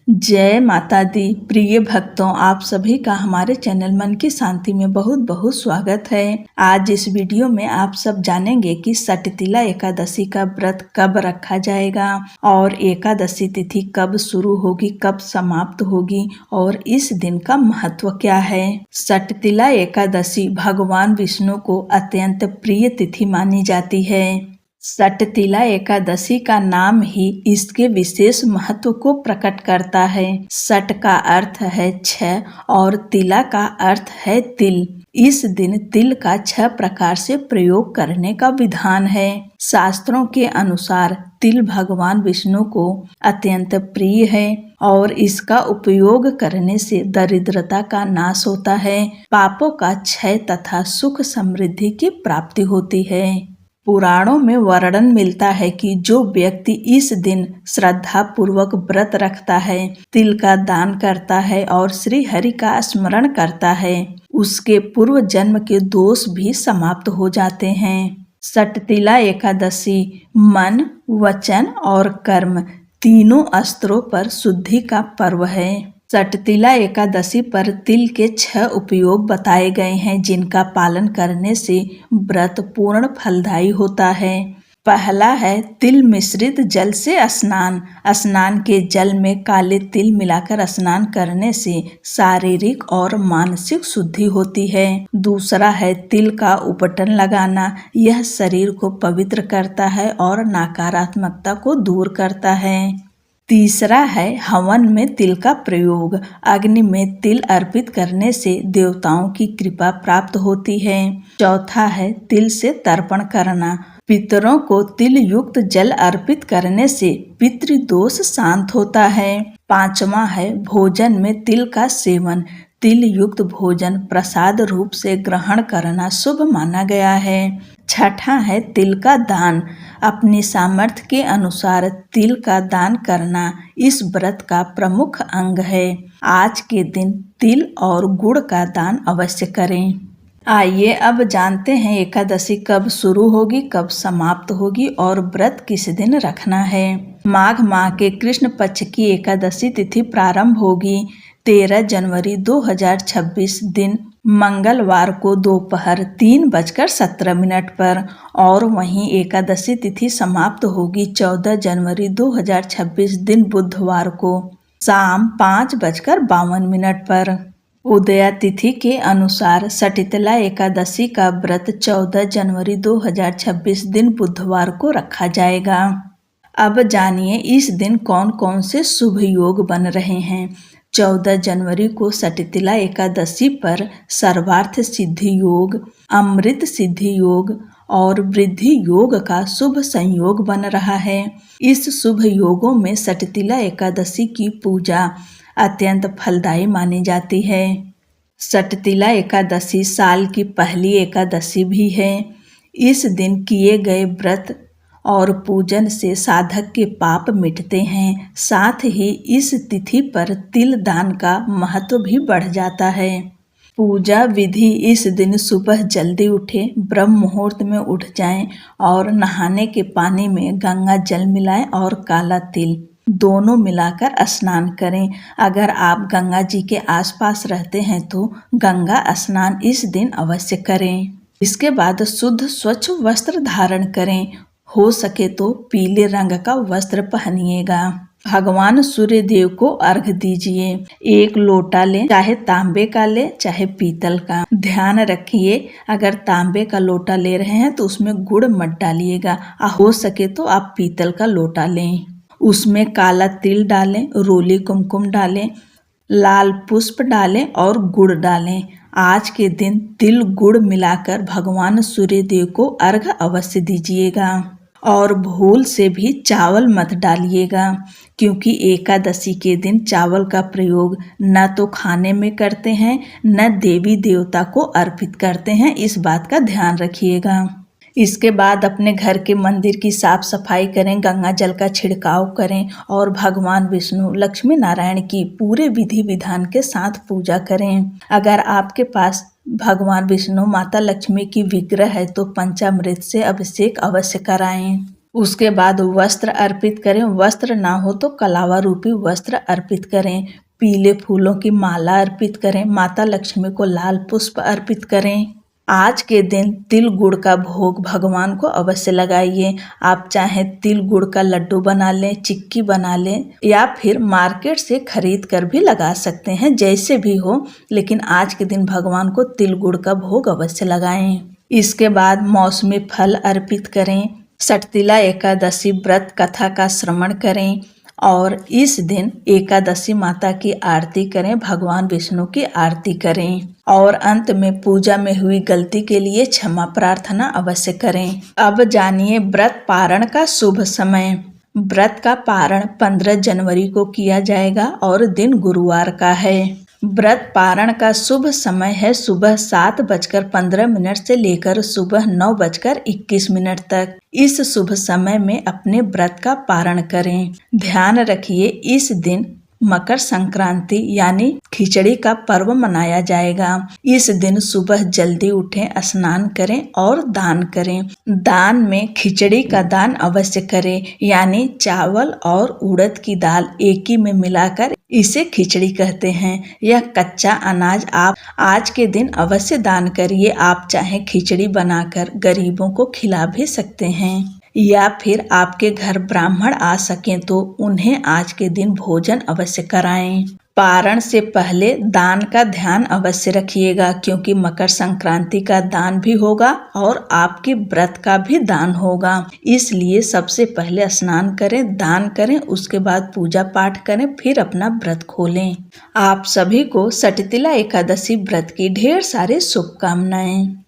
जय माता दी। प्रिय भक्तों, आप सभी का हमारे चैनल मन की शांति में बहुत बहुत स्वागत है। आज इस वीडियो में आप सब जानेंगे कि सटतिला एकादशी का व्रत कब रखा जाएगा और एकादशी तिथि कब शुरू होगी, कब समाप्त होगी और इस दिन का महत्व क्या है। सटतिला एकादशी भगवान विष्णु को अत्यंत प्रिय तिथि मानी जाती है। सटतिला एकादशी का नाम ही इसके विशेष महत्व को प्रकट करता है। सट का अर्थ है 6 और तिला का अर्थ है तिल। इस दिन तिल का 6 प्रकार से प्रयोग करने का विधान है। शास्त्रों के अनुसार तिल भगवान विष्णु को अत्यंत प्रिय है और इसका उपयोग करने से दरिद्रता का नाश होता है, पापों का क्षय तथा सुख समृद्धि की प्राप्ति होती है। पुराणों में वर्णन मिलता है कि जो व्यक्ति इस दिन श्रद्धा पूर्वक व्रत रखता है, तिल का दान करता है और श्री हरि का स्मरण करता है, उसके पूर्व जन्म के दोष भी समाप्त हो जाते हैं। सटतिला एकादशी मन, वचन और कर्म तीनों स्तरों पर शुद्धि का पर्व है। सटतिला एकादशी पर तिल के 6 उपयोग बताए गए हैं, जिनका पालन करने से व्रत पूर्ण फलदायी होता है। पहला है तिल मिश्रित जल से स्नान। स्नान के जल में काले तिल मिलाकर स्नान करने से शारीरिक और मानसिक शुद्धि होती है। दूसरा है तिल का उपटन लगाना। यह शरीर को पवित्र करता है और नकारात्मकता को दूर करता है। तीसरा है हवन में तिल का प्रयोग। अग्नि में तिल अर्पित करने से देवताओं की कृपा प्राप्त होती है। चौथा है तिल से तर्पण करना। पितरों को तिल युक्त जल अर्पित करने से पितृदोष शांत होता है। पांचवा है भोजन में तिल का सेवन। तिल युक्त भोजन प्रसाद रूप से ग्रहण करना शुभ माना गया है। छठा है तिल का दान। अपनी सामर्थ्य के अनुसार तिल का दान करना इस व्रत का प्रमुख अंग है। आज के दिन तिल और गुड़ का दान अवश्य करें। आइए अब जानते हैं एकादशी कब शुरू होगी, कब समाप्त होगी और व्रत किस दिन रखना है। माघ माह के कृष्ण पक्ष की एकादशी तिथि प्रारंभ होगी 13 जनवरी 2026 दिन मंगलवार को दोपहर 3:17 पर और वहीं एकादशी तिथि समाप्त होगी 14 जनवरी 2026 दिन बुधवार को शाम 5:52 पर। उदया तिथि के अनुसार सटतिला एकादशी का व्रत 14 जनवरी 2026 दिन बुधवार को रखा जाएगा। अब जानिए इस दिन कौन कौन से शुभ योग बन रहे हैं। 14 जनवरी को सटतिला एकादशी पर सर्वार्थ सिद्धि योग, अमृत सिद्धि योग और वृद्धि योग का शुभ संयोग बन रहा है। इस शुभ योगों में सटतिला एकादशी की पूजा अत्यंत फलदायी मानी जाती है। सटतिला एकादशी साल की पहली एकादशी भी है। इस दिन किए गए व्रत और पूजन से साधक के पाप मिटते हैं। साथ ही इस तिथि पर तिल दान का महत्व भी बढ़ जाता है। पूजा विधि इस दिन सुबह जल्दी उठे, ब्रह्म मुहूर्त में उठ जाएं और नहाने के पानी में गंगा जल मिलाएं और काला तिल दोनों मिलाकर स्नान करें। अगर आप गंगा जी के आसपास रहते हैं तो गंगा स्नान इस दिन अवश्य करें। इसके बाद शुद्ध स्वच्छ वस्त्र धारण करें। हो सके तो पीले रंग का वस्त्र पहनिएगा। भगवान सूर्य देव को अर्घ दीजिए। 1 लोटा ले, चाहे तांबे का ले चाहे पीतल का। ध्यान रखिए अगर तांबे का लोटा ले रहे हैं तो उसमें गुड़ मत डालिएगा। हो सके तो आप पीतल का लोटा लें। उसमें काला तिल डालें, रोली कुमकुम डालें, लाल पुष्प डालें और गुड़ डालें। आज के दिन तिल गुड़ मिलाकर भगवान सूर्य देव को अर्घ अवश्य दीजिएगा। और भूल से भी चावल मत डालिएगा, क्योंकि एकादशी के दिन चावल का प्रयोग न तो खाने में करते हैं न देवी देवता को अर्पित करते हैं। इस बात का ध्यान रखिएगा। इसके बाद अपने घर के मंदिर की साफ सफाई करें, गंगा जल का छिड़काव करें और भगवान विष्णु, लक्ष्मी नारायण की पूरे विधि विधान के साथ पूजा करें। अगर आपके पास भगवान विष्णु, माता लक्ष्मी की विग्रह है तो पंचामृत से अभिषेक अवश्य कराएं। उसके बाद वस्त्र अर्पित करें, वस्त्र ना हो तो कलावा रूपी वस्त्र अर्पित करें। पीले फूलों की माला अर्पित करें। माता लक्ष्मी को लाल पुष्प अर्पित करें। आज के दिन तिल गुड़ का भोग भगवान को अवश्य लगाइए। आप चाहे तिल गुड़ का लड्डू बना लें, चिक्की बना लें या फिर मार्केट से खरीद कर भी लगा सकते हैं, जैसे भी हो, लेकिन आज के दिन भगवान को तिल गुड़ का भोग अवश्य लगाएं। इसके बाद मौसमी फल अर्पित करें। सटतिला एकादशी व्रत कथा का श्रवण करें और इस दिन एकादशी माता की आरती करें, भगवान विष्णु की आरती करें और अंत में पूजा में हुई गलती के लिए क्षमा प्रार्थना अवश्य करें। अब जानिए व्रत पारण का शुभ समय। व्रत का पारण 15 जनवरी को किया जाएगा और दिन गुरुवार का है। व्रत पारण का शुभ समय है सुबह 7:15 से लेकर सुबह 9:21 तक। इस शुभ समय में अपने व्रत का पारण करें। ध्यान रखिए, इस दिन मकर संक्रांति यानी खिचड़ी का पर्व मनाया जाएगा। इस दिन सुबह जल्दी उठें, स्नान करें और दान करें। दान में खिचड़ी का दान अवश्य करें, यानी चावल और उड़द की दाल एक ही में मिलाकर इसे खिचड़ी कहते हैं। यह कच्चा अनाज आप आज के दिन अवश्य दान करिए। आप चाहे खिचड़ी बनाकर गरीबों को खिला भी सकते हैं या फिर आपके घर ब्राह्मण आ सकें तो उन्हें आज के दिन भोजन अवश्य कराएं। पारण से पहले दान का ध्यान अवश्य रखिएगा, क्योंकि मकर संक्रांति का दान भी होगा और आपके व्रत का भी दान होगा। इसलिए सबसे पहले स्नान करें, दान करें, उसके बाद पूजा पाठ करें, फिर अपना व्रत खोलें। आप सभी को सटतिला एकादशी व्रत की ढेर सारी शुभकामनाएं।